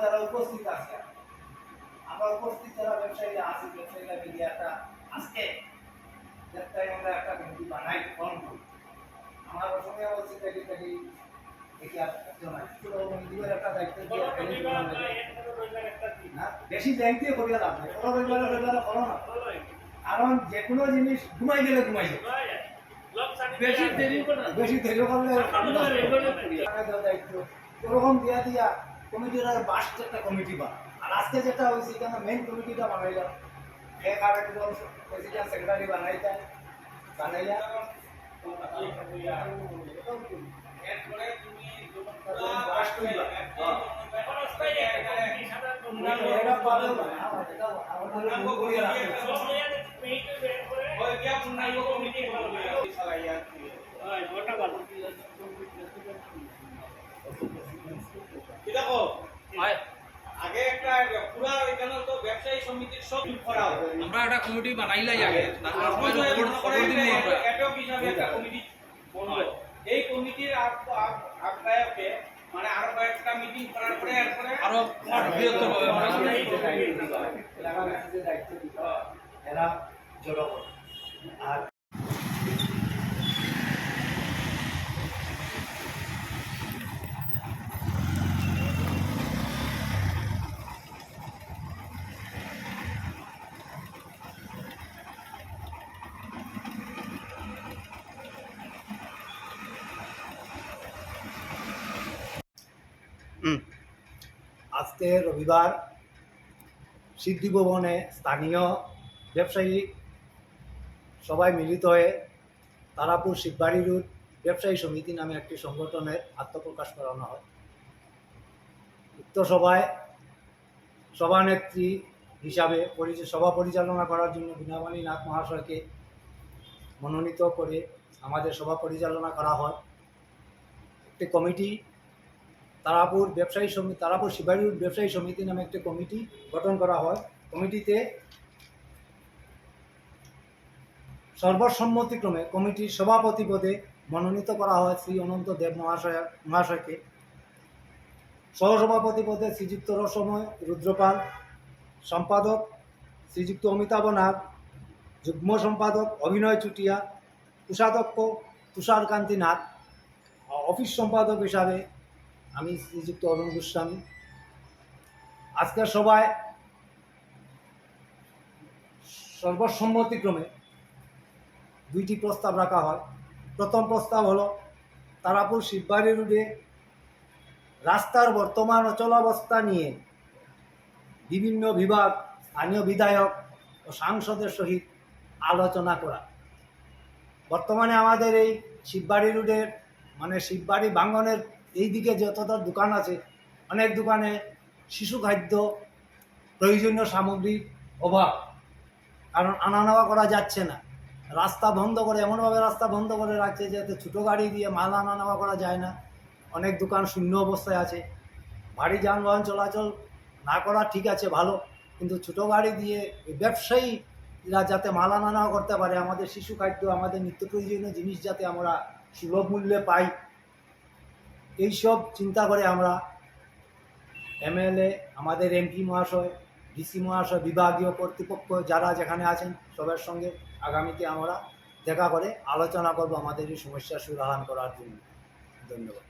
যারা উপস্থিত আছে আমরা উপস্থিত যারা ব্যবসায়ীরা আছে ব্যবসায়ীরা মিলে আজকে আমরা একটা কমিটি বানাই ফর্ম করি আমার সঙ্গে বলছি একটা দায়িত্ব বেশি দায়িত্ব করিয়া লাভ নাই রবিবারে করো না কারণ যে কোনো জিনিস ঘুমাই গেলে ঘুমাই যাবে বেশি দেরি করলে দায়িত্ব ওরকম দিয়া দিয়া কমিটির আর বাস্ট একটা কমিটি বানা আর আজকে যেটা হয়েছে এখানে মেইন কমিটিটা বানাইলাম এক আর একজন প্রেসিডেন্ট সেক্রেটারি বানাইতা বানাইয়া আগে একটা পুরা এখানে তো ব্যবসায়ী সমিতির সব করা হবে আমরা একটা কমিটি বানাইলাই আগে একটা কমিটি এই কমিটির আগ্রায়কে মানে আরো কয়েকটা মিটিং করার পরে এরপরে আরো বৃহত্তর ভাবে দায়িত্ব দিতে এরা জড়ো করে আর আজকে রবিবার সিদ্ধি ভবনে স্থানীয় ব্যবসায়ী সবাই মিলিত হয়ে তারাপুর শিববাড়ি রোড ব্যবসায়ী সমিতি নামে একটি সংগঠনের আত্মপ্রকাশ করানো হয়। উক্ত সভায় সভানেত্রী হিসাবে সভা পরিচালনা করার জন্য বীণামণি নাথ মহাশয়কে মনোনীত করে আমাদের সভা পরিচালনা করা হয়। একটি কমিটি তারাপুর শিববাড়ি রোড ব্যবসায়ী সমিতি নামে একটি কমিটি গঠন করা হয়। কমিটিতে সর্বসম্মতিক্রমে কমিটির সভাপতি পদে মনোনীত করা হয় শ্রী অনন্ত দেব মহাশয়কে। সহসভাপতি পদে শ্রীযুক্ত রসময় রুদ্রপাল, সম্পাদক শ্রীযুক্ত অমিতাভ নাথ, যুগ্ম সম্পাদক অভিনয় চুটিয়া, কোষাধ্যক্ষ তুষারকান্তি নাথ, অফিস সম্পাদক হিসাবে আমি শ্রীযুক্ত অরুণ গোস্বামী। আজকের সভায় সর্বসম্মতিক্রমে দুইটি প্রস্তাব রাখা হয়। প্রথম প্রস্তাব হলো তারাপুর শিববাড়ি রোডে রাস্তার বর্তমান অচলাবস্থা নিয়ে বিভিন্ন বিভাগ, স্থানীয় বিধায়ক ও সাংসদের সহিত আলোচনা করা। বর্তমানে আমাদের এই শিববাড়ি রোডের মানে শিববাড়ি ভাঙ্গনের এই দিকে যতটা দোকান আছে অনেক দোকানে শিশু খাদ্য প্রয়োজনীয় সামগ্রীর অভাব, কারণ আনা নেওয়া করা যাচ্ছে না। রাস্তা বন্ধ করে এমনভাবে রাস্তা বন্ধ করে রাখছে যাতে ছোটো গাড়ি দিয়ে মাল আনা নেওয়া করা যায় না। অনেক দোকান শূন্য অবস্থায় আছে। ভারী যানবাহন চলাচল না করা ঠিক আছে ভালো, কিন্তু ছোটো গাড়ি দিয়ে ব্যবসায়ীরা যাতে মাল আনা নেওয়া করতে পারে, আমাদের শিশু খাদ্য আমাদের নিত্য প্রয়োজনীয় জিনিস যাতে আমরা সুলভ মূল্যে পাই, এইসব চিন্তা করে আমরা এমএলএ, আমাদের এমপি মহাশয়, ডিসি মহাশয়, বিভাগীয় কর্তৃপক্ষ যারা যেখানে আছেন সবার সঙ্গে আগামীতে আমরা দেখা করে আলোচনা করব আমাদের এই সমস্যার সমাধান করার জন্য। ধন্যবাদ।